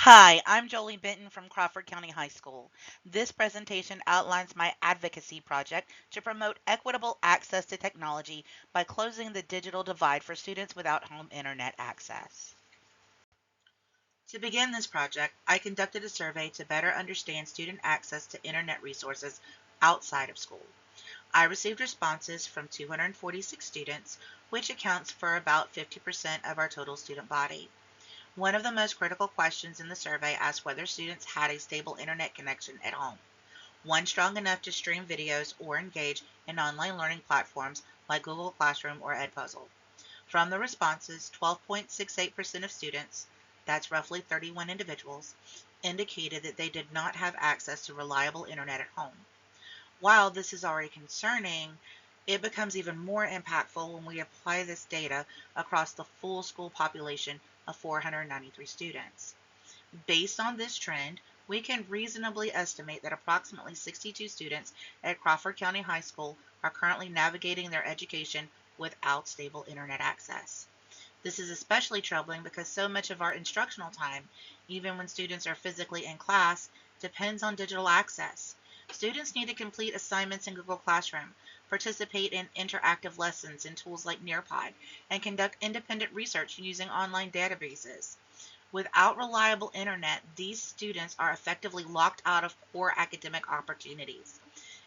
Hi, I'm Jolee Benton from Crawford County High School. This presentation outlines my advocacy project to promote equitable access to technology by closing the digital divide for students without home internet access. To begin this project, I conducted a survey to better understand student access to internet resources outside of school. I received responses from 246 students, which accounts for about 50% of our total student body. One of the most critical questions in the survey asked whether students had a stable internet connection at home, one strong enough to stream videos or engage in online learning platforms like Google Classroom or Edpuzzle. From the responses, 12.68% of students, that's roughly 31 individuals, indicated that they did not have access to reliable internet at home. While this is already concerning, it becomes even more impactful when we apply this data across the full school population of 493 students. Based on this trend, we can reasonably estimate that approximately 62 students at Crawford County High School are currently navigating their education without stable internet access. This is especially troubling because so much of our instructional time, even when students are physically in class, depends on digital access. Students need to complete assignments in Google Classroom, participate in interactive lessons in tools like Nearpod, and conduct independent research using online databases. Without reliable internet, these students are effectively locked out of core academic opportunities.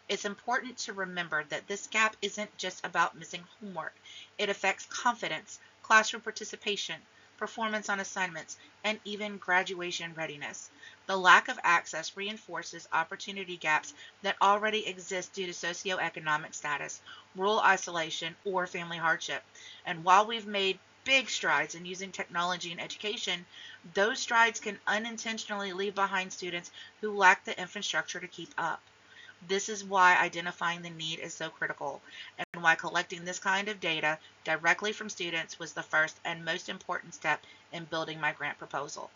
It's important to remember that this gap isn't just about missing homework. It affects confidence, classroom participation, performance on assignments, and even graduation readiness. The lack of access reinforces opportunity gaps that already exist due to socioeconomic status, rural isolation, or family hardship. And while we've made big strides in using technology in education, those strides can unintentionally leave behind students who lack the infrastructure to keep up. This is why identifying the need is so critical, and why collecting this kind of data directly from students was the first and most important step in building my grant proposal.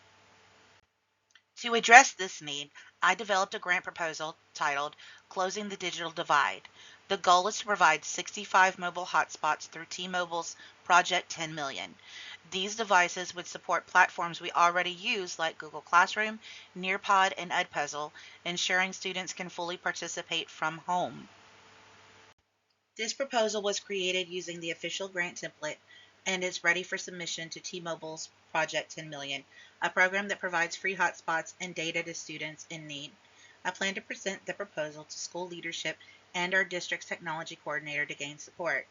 To address this need, I developed a grant proposal titled Closing the Digital Divide. The goal is to provide 65 mobile hotspots through T-Mobile's Project 10 Million. These devices would support platforms we already use like Google Classroom, Nearpod, and Edpuzzle, ensuring students can fully participate from home. This proposal was created using the official grant template and is ready for submission to T-Mobile's Project 10 Million, a program that provides free hotspots and data to students in need. I plan to present the proposal to school leadership and our district's technology coordinator to gain support.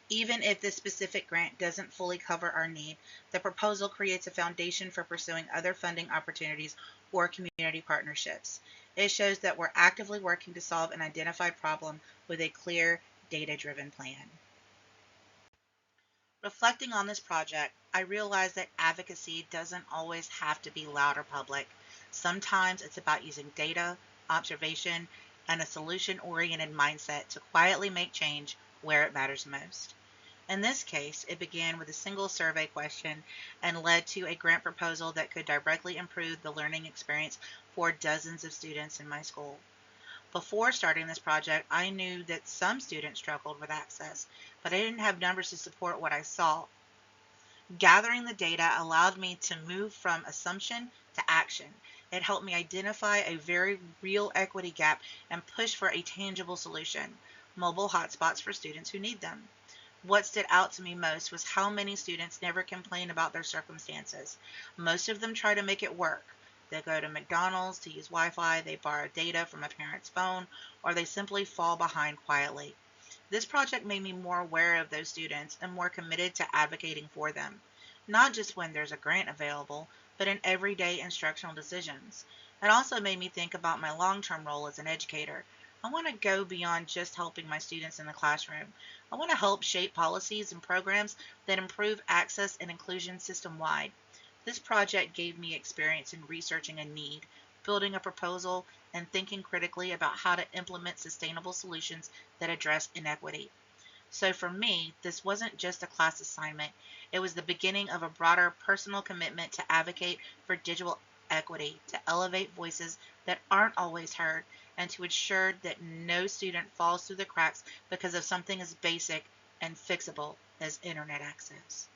Even if this specific grant doesn't fully cover our need, the proposal creates a foundation for pursuing other funding opportunities or community partnerships. It shows that we're actively working to solve an identified problem with a clear, data-driven plan. Reflecting on this project, I realized that advocacy doesn't always have to be loud or public. Sometimes it's about using data, observation, and a solution-oriented mindset to quietly make change where it matters most. In this case, it began with a single survey question and led to a grant proposal that could directly improve the learning experience for dozens of students in my school. Before starting this project, I knew that some students struggled with access, but I didn't have numbers to support what I saw. Gathering the data allowed me to move from assumption to action. It helped me identify a very real equity gap and push for a tangible solution: mobile hotspots for students who need them. What stood out to me most was how many students never complain about their circumstances. Most of them try to make it work. They go to McDonald's to use Wi-Fi, they borrow data from a parent's phone, or they simply fall behind quietly. This project made me more aware of those students and more committed to advocating for them, not just when there's a grant available, but in everyday instructional decisions. It also made me think about my long-term role as an educator. I want to go beyond just helping my students in the classroom. I want to help shape policies and programs that improve access and inclusion system-wide. This project gave me experience in researching a need, building a proposal, and thinking critically about how to implement sustainable solutions that address inequity. So for me, this wasn't just a class assignment. It was the beginning of a broader personal commitment to advocate for digital equity, to elevate voices that aren't always heard, and to ensure that no student falls through the cracks because of something as basic and fixable as internet access.